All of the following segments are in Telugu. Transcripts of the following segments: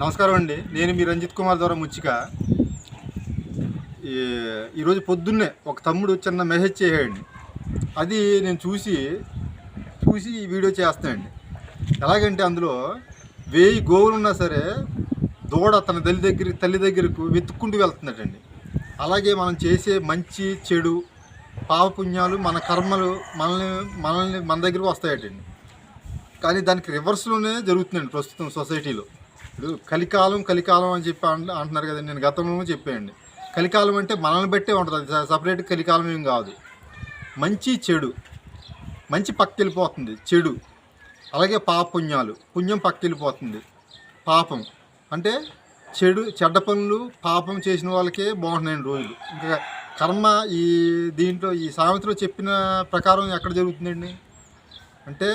నమస్కారం అండి. నేను మీ రంజిత్ కుమార్ ద్వారా ముచ్చిక. ఈరోజు పొద్దున్నే ఒక తమ్ముడు చిన్న మెసేజ్ చేసాడండి. అది నేను చూసి ఈ వీడియో చేస్తానండి. ఎలాగంటే అందులో 1000 గోవులు ఉన్నా సరే దూడ తన తల్లి దగ్గరకు వెతుక్కుంటూ వెళ్తుందటండి. అలాగే మనం చేసే మంచి చెడు పాపపుణ్యాలు మన కర్మలు మనల్ని మన దగ్గరకు వస్తాయటండి. కానీ దానికి రివర్స్లోనే జరుగుతుందండి ప్రస్తుతం సొసైటీలో. ఇప్పుడు కలికాలం అని చెప్పి అంటున్నారు కదండి. నేను గతంలో చెప్పానండి, కలికాలం అంటే మనల్ని బట్టే ఉంటుంది, అది సపరేట్ కలికాలం ఏం కాదు. మంచి చెడు, మంచి పక్కకెళ్ళిపోతుంది చెడు, అలాగే పాపపుణ్యాలు, పుణ్యం పక్కకెళ్ళిపోతుంది. పాపం అంటే చెడ్డ పనులు పాపం చేసిన వాళ్ళకే బాగుంటున్నాయండి రోజులు. ఇంకా కర్మ దీంట్లో ఈ సామెతలో చెప్పిన ప్రకారం ఎక్కడ జరుగుతుందండి అంటే,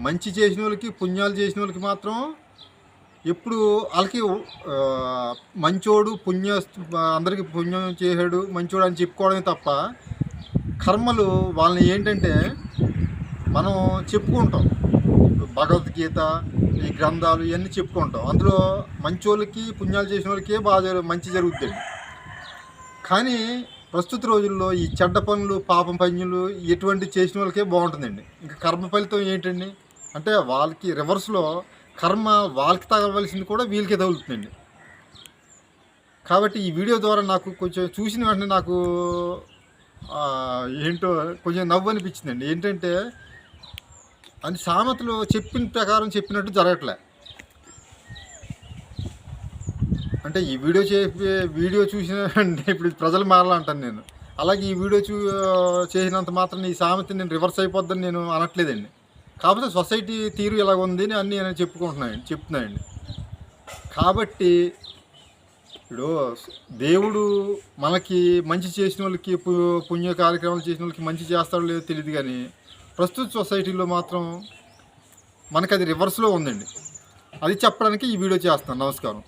మంచి చేసిన వాళ్ళకి పుణ్యాలు చేసిన వాళ్ళకి మాత్రం ఎప్పుడు వాళ్ళకి మంచోడు అందరికీ పుణ్యం చేశాడు మంచోడు అని చెప్పుకోవడమే తప్ప, కర్మలు వాళ్ళని ఏంటంటే మనం చెప్పుకుంటాం. భగవద్గీత, ఈ గ్రంథాలు ఇవన్నీ చెప్పుకుంటాం. అందులో మంచోళ్ళకి పుణ్యాలు చేసిన వాళ్ళకే బాగా మంచి జరుగుతుంది. కానీ ప్రస్తుత రోజుల్లో ఈ చెడ్డ పనులు పాపం పనులు ఎటువంటి చేసిన వాళ్ళకే బాగుంటుందండి. ఇంకా కర్మ ఫలితం ఏంటండి అంటే, వాళ్ళకి రివర్స్లో కర్మ వాళ్ళకి తగవలసింది కూడా వీళ్ళకే తగులుతుందండి. కాబట్టి ఈ వీడియో ద్వారా నాకు కొంచెం చూసిన వెంటనే నాకు ఏంటో కొంచెం నవ్వు అనిపించిందండి. ఏంటంటే అది సామెతలు చెప్పిన ప్రకారం చెప్పినట్టు జరగట్లే. అంటే ఈ వీడియో చూసిన ఇప్పుడు ప్రజలు మారాలంటాను నేను. అలాగే ఈ వీడియో చేసినంత మాత్రం ఈ సామెత నేను రివర్స్ అయిపోద్దని నేను అనట్లేదండి. కాకపోతే సొసైటీ తీరు ఎలాగ ఉంది అని నేను చెప్తున్నాయండి. కాబట్టి ఇప్పుడు దేవుడు మనకి మంచి చేసిన వాళ్ళకి, పుణ్య కార్యక్రమాలు చేసిన వాళ్ళకి మంచి చేస్తాడో లేదో తెలియదు. కానీ ప్రస్తుత సొసైటీలో మాత్రం మనకు అది రివర్స్లో ఉందండి. అది చెప్పడానికి ఈ వీడియో చేస్తాను. నమస్కారం.